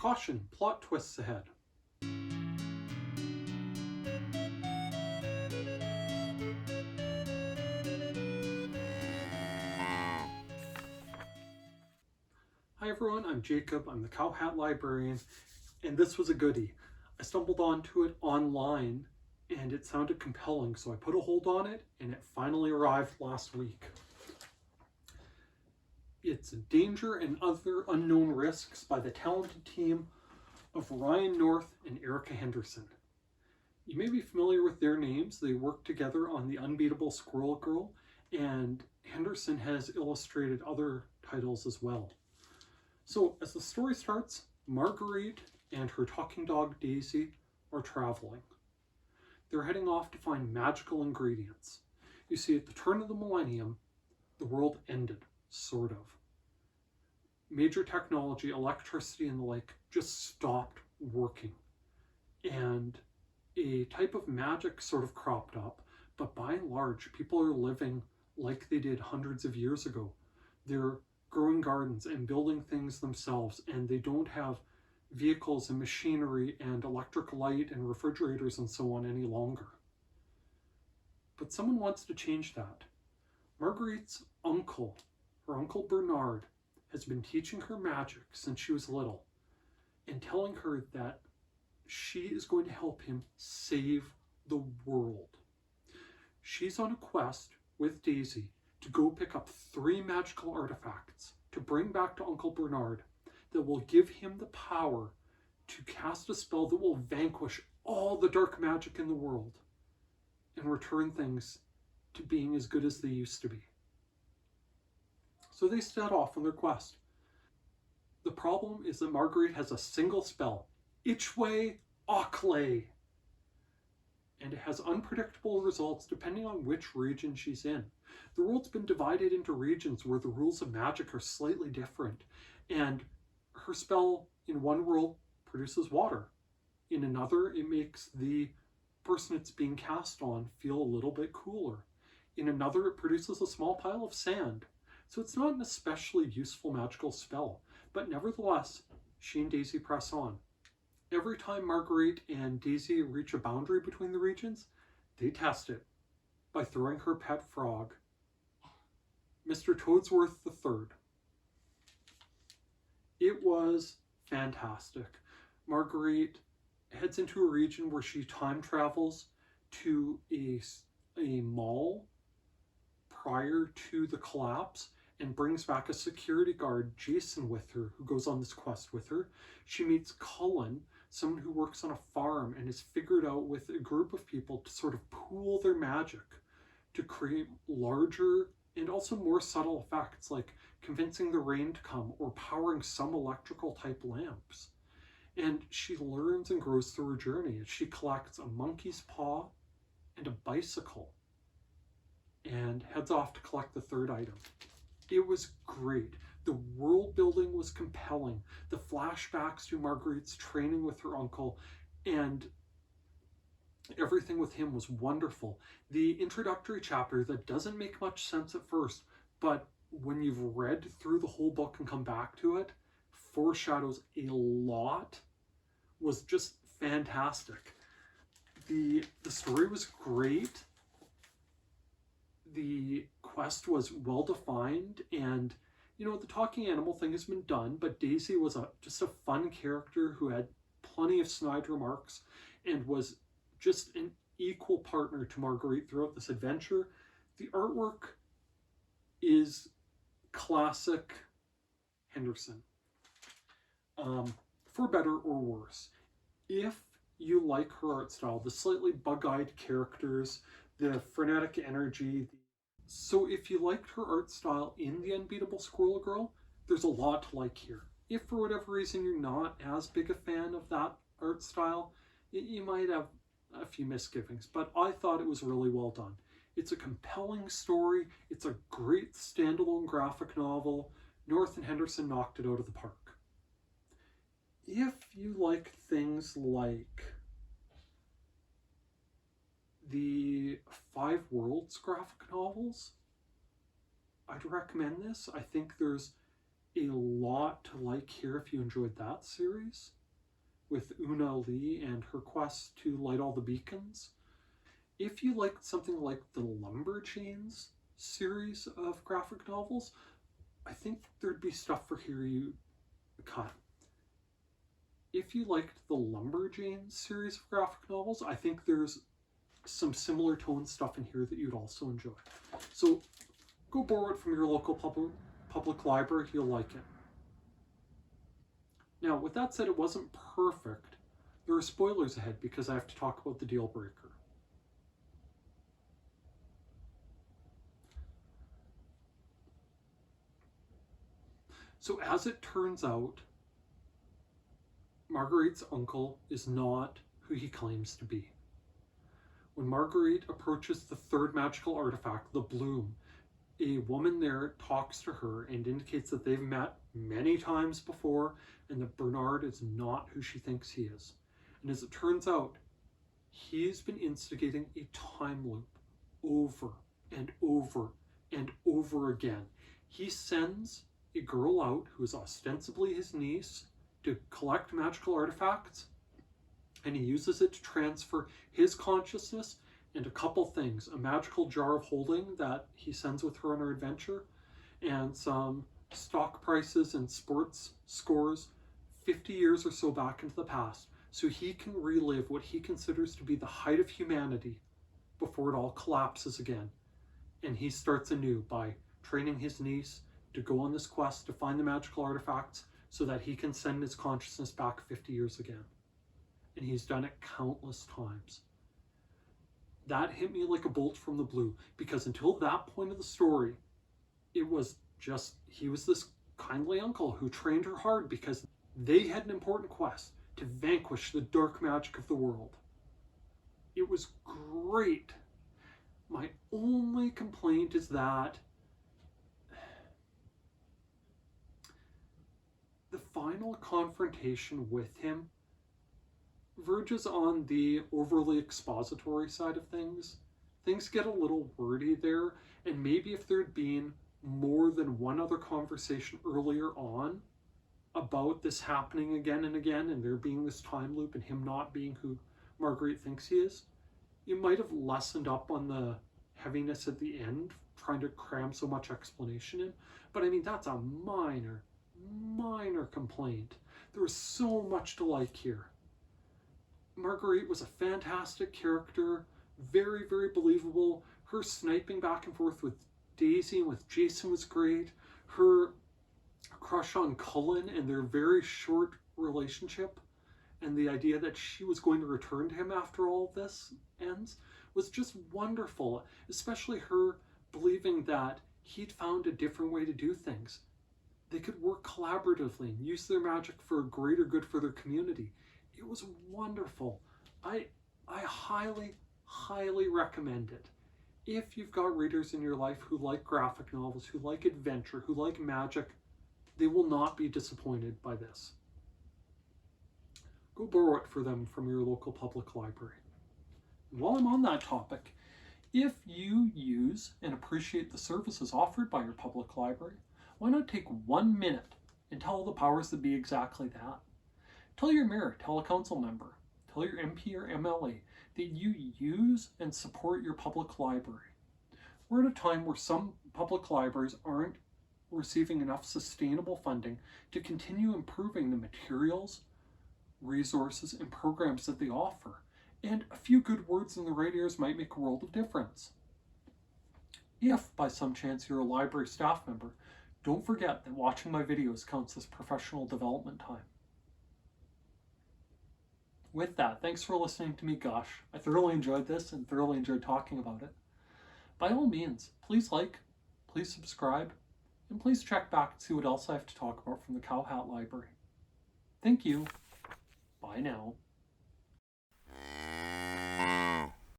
Caution, plot twists ahead. Hi everyone, I'm Jacob, I'm the Cowhat Librarian, and this was a goodie. I stumbled onto it online and it sounded compelling, so I put a hold on it and it finally arrived last week. It's Danger and Other Unknown Risks by the talented team of Ryan North and Erica Henderson. You may be familiar with their names. They worked together on The Unbeatable Squirrel Girl, and Henderson has illustrated other titles as well. So as the story starts, Marguerite and her talking dog Daisy are traveling. They're heading off to find magical ingredients. You see, at the turn of the millennium, the world ended, sort of. Major technology, electricity and the like, just stopped working. And a type of magic sort of cropped up, but by and large, people are living like they did hundreds of years ago. They're growing gardens and building things themselves, and they don't have vehicles and machinery and electric light and refrigerators and so on any longer. But someone wants to change that. Marguerite's uncle, her Uncle Bernard, has been teaching her magic since she was little and telling her that she is going to help him save the world. She's on a quest with Daisy to go pick up 3 magical artifacts to bring back to Uncle Bernard that will give him the power to cast a spell that will vanquish all the dark magic in the world and return things to being as good as they used to be. So they set off on their quest. The problem is that Marguerite has a single spell, Itchway Ocklay, and it has unpredictable results depending on which region she's in. The world's been divided into regions where the rules of magic are slightly different, and her spell in one world produces water. In another, it makes the person it's being cast on feel a little bit cooler. In another, it produces a small pile of sand. So it's not an especially useful magical spell, but nevertheless, she and Daisy press on. Every time Marguerite and Daisy reach a boundary between the regions, they test it by throwing her pet frog, Mr. Toadsworth III. It was fantastic. Marguerite heads into a region where she time travels to a mall prior to the collapse and brings back a security guard, Jason, with her, who goes on this quest with her. She meets Cullen, someone who works on a farm and has figured out with a group of people to sort of pool their magic to create larger and also more subtle effects, like convincing the rain to come or powering some electrical type lamps. And she learns and grows through her journey as she collects a monkey's paw and a bicycle and heads off to collect the 3rd item. It was great. The world building was compelling. The flashbacks to Marguerite's training with her uncle and everything with him was wonderful. The introductory chapter that doesn't make much sense at first, but when you've read through the whole book and come back to it, foreshadows a lot, was just fantastic. The story was great. The quest was well defined, and the talking animal thing has been done, but Daisy was just a fun character who had plenty of snide remarks and was just an equal partner to Marguerite throughout this adventure. The artwork is classic Henderson, for better or worse. If you like her art style, the slightly bug-eyed characters, the frenetic energy. So if you liked her art style in The Unbeatable Squirrel Girl, there's a lot to like here. If for whatever reason you're not as big a fan of that art style, you might have a few misgivings, but I thought it was really well done. It's a compelling story. It's a great standalone graphic novel. North and Henderson knocked it out of the park. If you like things like the 5 Worlds graphic novels, I'd recommend this. I think there's a lot to like here if you enjoyed that series with Una Lee and her quest to light all the beacons. If you liked something like the Lumberjanes series of graphic novels, I think there'd be stuff for here you cut. If you liked the Lumberjanes series of graphic novels, I think there's some similar tone stuff in here that you'd also enjoy. So go borrow it from your local public library, you'll like it. Now, with that said, it wasn't perfect. There are spoilers ahead because I have to talk about the deal breaker. So as it turns out, Marguerite's uncle is not who he claims to be. When Marguerite approaches the third magical artifact, the Bloom, a woman there talks to her and indicates that they've met many times before and that Bernard is not who she thinks he is. And as it turns out, he's been instigating a time loop over and over and over again. He sends a girl out who is ostensibly his niece to collect magical artifacts, and he uses it to transfer his consciousness and a couple things: a magical jar of holding that he sends with her on her adventure, and some stock prices and sports scores 50 years or so back into the past, so he can relive what he considers to be the height of humanity before it all collapses again. And he starts anew by training his niece to go on this quest to find the magical artifacts so that he can send his consciousness back 50 years again. And he's done it countless times. That hit me like a bolt from the blue, because until that point of the story, it was just, he was this kindly uncle who trained her hard because they had an important quest to vanquish the dark magic of the world. It was great. My only complaint is that the final confrontation with him verges on the overly expository side of things. Things get a little wordy there, and maybe if there'd been more than one other conversation earlier on about this happening again and again, and there being this time loop and him not being who Marguerite thinks he is, it might have lessened up on the heaviness at the end, trying to cram so much explanation in. But I mean, that's a minor complaint. There was so much to like here. Marguerite was a fantastic character, very, very believable. Her sniping back and forth with Daisy and with Jason was great. Her crush on Cullen and their very short relationship, and the idea that she was going to return to him after all of this ends, was just wonderful. Especially her believing that he'd found a different way to do things. They could work collaboratively and use their magic for a greater good for their community. It was wonderful. I highly, highly recommend it. If you've got readers in your life who like graphic novels, who like adventure, who like magic, they will not be disappointed by this. Go borrow it for them from your local public library. And while I'm on that topic, if you use and appreciate the services offered by your public library, why not take 1 minute and tell the powers that be exactly that? Tell your mayor, tell a council member, tell your MP or MLA that you use and support your public library. We're at a time where some public libraries aren't receiving enough sustainable funding to continue improving the materials, resources, and programs that they offer, and a few good words in the right ears might make a world of difference. If, by some chance, you're a library staff member, don't forget that watching my videos counts as professional development time. With that, thanks for listening to me gush. I thoroughly enjoyed this and thoroughly enjoyed talking about it. By all means, please like, please subscribe, and please check back and see what else I have to talk about from the Cowhat Library. Thank you. Bye now.